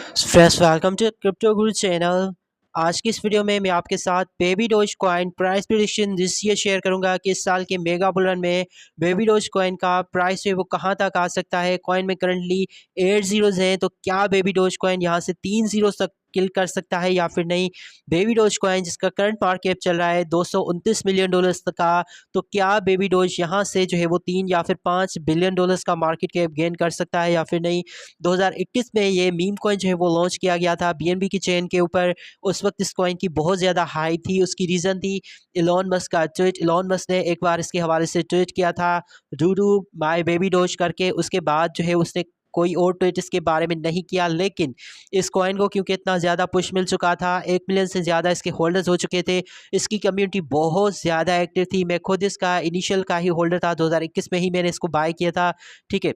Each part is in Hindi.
Fresh welcome to crypto Guru channel. आज की इस वीडियो में मैं आपके साथ baby doge coin price prediction this year share करूंगा कि इस साल के मेगा बुल रन में बेबी डोज कॉइन का प्राइस है वो कहां तक आ सकता है। कॉइन में करंटली 8 जीरोज हैं, तो क्या बेबी डोज कॉइन यहां से 3 जीरो तक किल कर सकता है या फिर नहीं। बेबी डोज कॉइन जिसका करंट मार्केट चल रहा है $229 मिलियन का, तो क्या बेबी डोज यहां से जो है वो 3 या फिर $5 बिलियन का मार्केट कैप गेन कर सकता है या फिर नहीं। 2021 में ये मीम कॉइन जो है वो लॉन्च किया गया था बीएनबी की चेन के ऊपर। उस वक्त इस कॉइन की बहुत ज़्यादा हाइप थी। उसकी रीज़न थी इलॉन मस्क का ट्वीट। इलॉन मस्क ने एक बार इसके हवाले से ट्वीट किया था, डू माई बेबी डोज करके। उसके बाद जो है उसने कोई और ट्वीट इसके बारे में नहीं किया, लेकिन इस कॉइन को क्योंकि इतना ज़्यादा पुश मिल चुका था, 1 मिलियन से ज़्यादा इसके होल्डर्स हो चुके थे, इसकी कम्युनिटी बहुत ज़्यादा एक्टिव थी। मैं खुद इसका इनिशियल का ही होल्डर था, 2021 में ही मैंने इसको बाय किया था, ठीक है।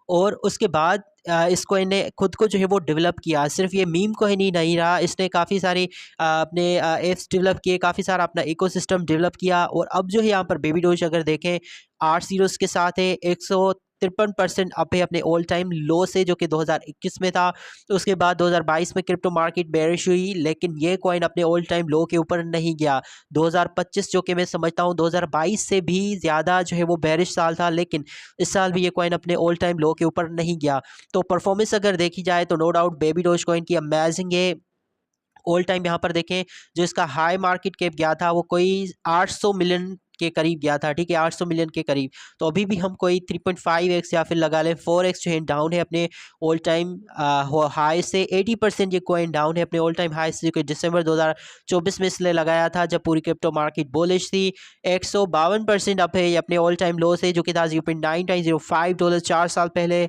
और उसके बाद इसको इन्हें खुद को जो है वो डेवलप किया। सिर्फ ये मीम को ही नहीं रहा, इसने काफ़ी सारे अपने एप्स डेवलप किए, काफ़ी सारा अपना इकोसिस्टम डेवलप किया। और अब जो है यहाँ पर बेबी डोज अगर देखें 8 जीरोस के साथ है, 153% अप है अपने ऑल टाइम लो से, जो कि 2021 में था। तो उसके बाद 2022 में क्रिप्टो मार्केट बेरिश हुई, लेकिन ये कॉइन अपने ऑल टाइम लो के ऊपर नहीं गया। 2025 जो कि मैं समझता हूँ 2022 से भी ज़्यादा जो है वो बेरिश साल था, लेकिन इस साल भी ये कॉइन अपने ऑल टाइम लो के ऊपर नहीं गया। तो परफॉर्मेंस अगर देखी जाए तो no doubt baby doge coin की अमेजिंग है। ऑल टाइम यहाँ पर देखें, जो इसका हाई मार्केट कैप गया था वो कोई 800 मिलियन के करीब गया था, ठीक है, 800 मिलियन के करीब। तो अभी भी हम कोई 3.5x या फिर लगा लें 4x जो है डाउन है अपने ऑल टाइम हाई से। 80% ये कॉइन डाउन है अपने ऑल टाइम हाई से, जो कि दिसंबर 2024 में इसलिए लगाया था जब पूरी क्रिप्टो मार्केट बुलिश थी। 152% अप है ये अपने ऑल टाइम लो से, जो कि था $0.9905 4 साल पहले।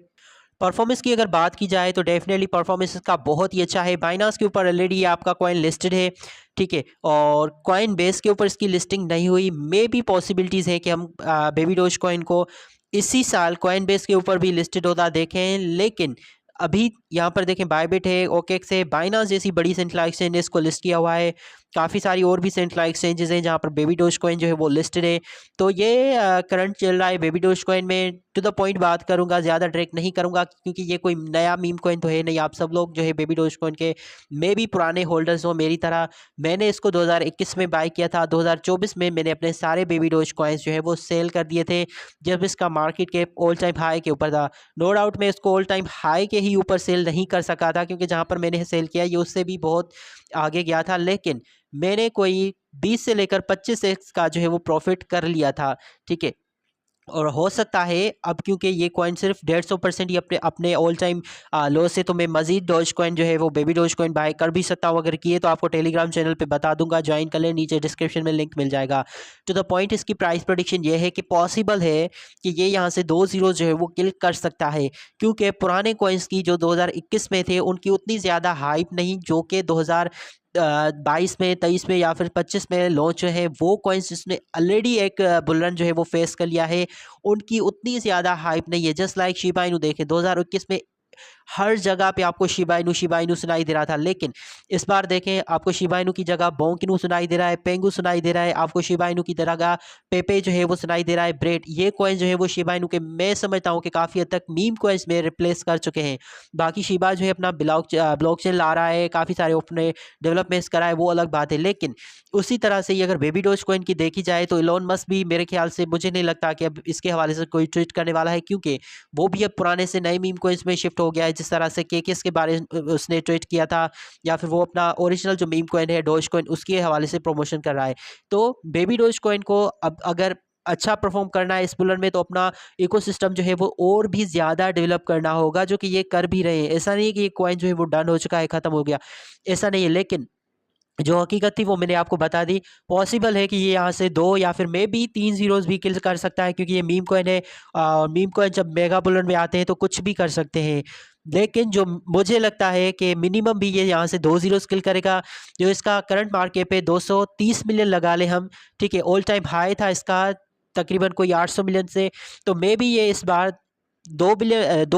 परफॉर्मेंस की अगर बात की जाए तो डेफिनेटली परफॉर्मेंस इसका बहुत ही अच्छा है। बाइनांस के ऊपर ऑलरेडी आपका कॉइन लिस्टेड है, ठीक है, और कॉइन बेस के ऊपर इसकी लिस्टिंग नहीं हुई। मे भी पॉसिबिलिटीज़ है कि हम बेबी डोज कॉइन को इसी साल कॉइन बेस के ऊपर भी लिस्टेड होता देखें, लेकिन अभी यहाँ पर देखें बायबिट है, ओकेक्स है, बाइनांस जैसी बड़ी सेंट्रल एक्सचेंज ने इसको लिस्ट किया हुआ है। काफ़ी सारी और भी सेंट्रल एक्सचेंजेस हैं जहाँ पर बेबी डोज कॉइन जो है वो लिस्टेड है। तो ये करंट चल रहा है बेबी डोज कॉइन में। टू द पॉइंट बात करूंगा, ज़्यादा ट्रैक नहीं करूंगा, क्योंकि ये कोई नया मीम कॉइन तो है नहीं। आप सब लोग जो है बेबी डोज कॉइन के मे भी पुराने होल्डर्स हो मेरी तरह। मैंने इसको 2021 में बाय किया था, 2024 में मैंने अपने सारे बेबी डोज कॉइन्स जो है वो सेल कर दिए थे जब इसका market cap all time high के ऊपर था। नो डाउट मैं इसको ऑल टाइम हाई के ही ऊपर सेल नहीं कर सका था, क्योंकि जहाँ पर मैंने सेल किया ये उससे भी बहुत आगे गया था, लेकिन मैंने कोई 20 से लेकर 25x का जो है वो प्रॉफिट कर लिया था, ठीक है। और हो सकता है अब क्योंकि ये कॉइन सिर्फ 150% ही अपने अपने ऑल टाइम लो से, तो मैं मजीद डोज कॉइन जो है वो बेबी डोज कॉइन बाय कर भी सकता हूँ। अगर किए तो आपको टेलीग्राम चैनल पे बता दूंगा, ज्वाइन कर लें, नीचे डिस्क्रिप्शन में लिंक मिल जाएगा। टू द पॉइंट इसकी प्राइस प्रेडिक्शन ये है कि पॉसिबल है कि ये यहाँ से 2 जीरो जो है वो किल कर सकता है, क्योंकि पुराने कॉइन्स की जो 2021 में थे उनकी उतनी ज़्यादा हाइप नहीं, जो कि 2022 में, 23 में या फिर 25 में लॉन्च है। वो कॉइन्स जिसने ऑलरेडी एक बुलरन जो है वो फेस कर लिया है, उनकी उतनी ज़्यादा हाइप नहीं है। जस्ट लाइक शिबा इनू देखें, 2021 में हर जगह पे आपको शिबा इनू सुनाई दे रहा था, लेकिन इस बार देखें आपको शिबा इनू की जगह बोंकिनू सुनाई दे रहा है, पेंगू सुनाई दे रहा है, आपको शिबा इनू की जगह पेपे जो है वो सुनाई दे रहा है, ब्रेड। ये कॉइन जो है वो शिबा इनू के मैं समझता हूँ कि काफ़ी हद तक मीम कॉइन्स में रिप्लेस कर चुके हैं। बाकी शिबा जो है अपना ब्लॉकचेन ला रहा है, काफ़ी सारे अपने डेवलपमेंट्स करा है, वो अलग बात है। लेकिन उसी तरह से अगर बेबी डोज कॉइन की देखी जाए तो इलॉन मस्क भी मेरे ख्याल से, मुझे नहीं लगता कि अब इसके हवाले से कोई ट्वीट करने वाला है, क्योंकि वो भी अब पुराने से नए मीम कॉइन्स में शिफ्ट हो गया है। जिस तरह से केकेस के बारे में उसने ट्वीट किया था, या फिर वो अपना ओरिजिनल जो मीम कॉइन है डोज कॉइन, उसके हवाले से प्रमोशन कर रहा है। तो बेबी डोज कॉइन को अब अगर अच्छा परफॉर्म करना है इस बुलर में, तो अपना इकोसिस्टम जो है वो और भी ज़्यादा डेवलप करना होगा, जो कि ये कर भी रहे हैं। ऐसा नहीं है कि ये कॉइन जो है वो डन हो चुका है, ख़त्म हो गया, ऐसा नहीं है। लेकिन जो हकीकत थी वो मैंने आपको बता दी। पॉसिबल है कि ये यहाँ से 2 या फिर मे बी 3 जीरोज़ भी किल कर सकता है, क्योंकि ये मीम कॉइन है। मीम कॉइन जब मेगा बुलेट में आते हैं तो कुछ भी कर सकते हैं, लेकिन जो मुझे लगता है कि मिनिमम भी ये यहाँ से 2 जीरोज़ किल करेगा। जो इसका करंट मार्केट पे 230 मिलियन लगा ले हम, ठीक है, ऑल टाइम हाई था इसका तकरीबन कोई 800 मिलियन से। तो मे बी ये इस बार $2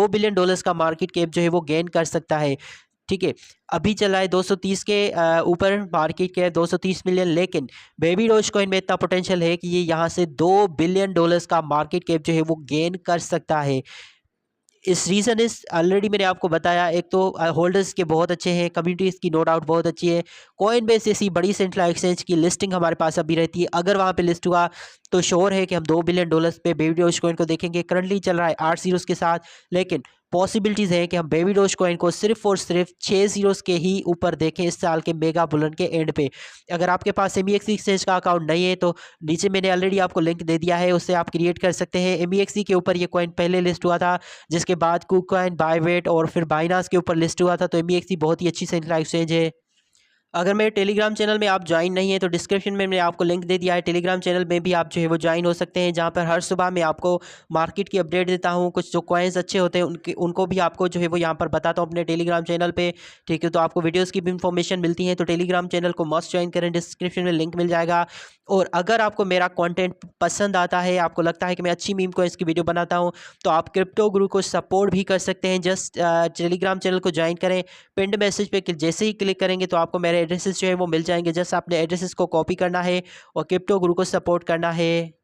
बिलियन का मार्केट कैप जो है वो गेन कर सकता है, ठीक है। अभी चला है 230 के ऊपर मार्केट कैप, 230 मिलियन, लेकिन बेबी डोज कॉइन में इतना पोटेंशियल है कि ये यहाँ से $2 बिलियन का मार्केट कैप जो है वो गेन कर सकता है। इस रीज़न इस ऑलरेडी मैंने आपको बताया, एक तो होल्डर्स के बहुत अच्छे हैं, कम्युनिटीज़ की नो डाउट बहुत अच्छी है। कॉइनबेस जैसी बड़ी सेंट्रल एक्सचेंज की लिस्टिंग हमारे पास अभी रहती है, अगर वहाँ पे लिस्ट हुआ तो श्योर है कि हम $2 बिलियन पे बेबी डोज कॉइन को देखेंगे। करंटली चल रहा है 8 ज़ीरोज़ के साथ, लेकिन पॉसिबिलिटीज़ है कि हम बेबी डोज कॉइन को सिर्फ और सिर्फ 6 ज़ीरोज़ के ही ऊपर देखें इस साल के मेगा बुलन के एंड पे। अगर आपके पास MEXC एक्सचेंज का अकाउंट नहीं है तो नीचे मैंने ऑलरेडी आपको लिंक दे दिया है, उससे आप क्रिएट कर सकते हैं। MEXC के ऊपर ये कॉइन पहले लिस्ट हुआ था, जिसके बाद KuCoin, बायवेट और फिर बाइनांस के ऊपर लिस्ट हुआ था। तो MEXC बहुत ही अच्छी सेंट्रल एक्सचेंज है। अगर मेरे टेलीग्राम चैनल में आप ज्वाइन नहीं है तो डिस्क्रिप्शन में मैंने आपको लिंक दे दिया है, टेलीग्राम चैनल में भी आप जो है वो ज्वाइन हो सकते हैं, जहां पर हर सुबह मैं आपको मार्केट की अपडेट देता हूं। कुछ जो कॉइन्स अच्छे होते हैं उनको भी आपको जो है वो यहां पर बताता हूं अपने टेलीग्राम चैनल पे। ठीक है, तो आपको वीडियोज़ की भी इंफॉर्मेशन मिलती है, तो टेलीग्राम चैनल को मस्ट ज्वाइन करें, डिस्क्रिप्शन में लिंक मिल जाएगा। और अगर आपको मेरा कंटेंट पसंद आता है, आपको लगता है कि मैं अच्छी मीम कॉइन्स की वीडियो बनाता हूं, तो आप क्रिप्टो गुरु को सपोर्ट भी कर सकते हैं। जस्ट टेलीग्राम चैनल को ज्वाइन करें, पिंड मैसेज पे जैसे ही क्लिक करेंगे तो आपको मेरे एड्रेसेस जो है वो मिल जाएंगे। जस्ट आपने एड्रेसेस को कॉपी करना है और क्रिप्टो गुरु को सपोर्ट करना है।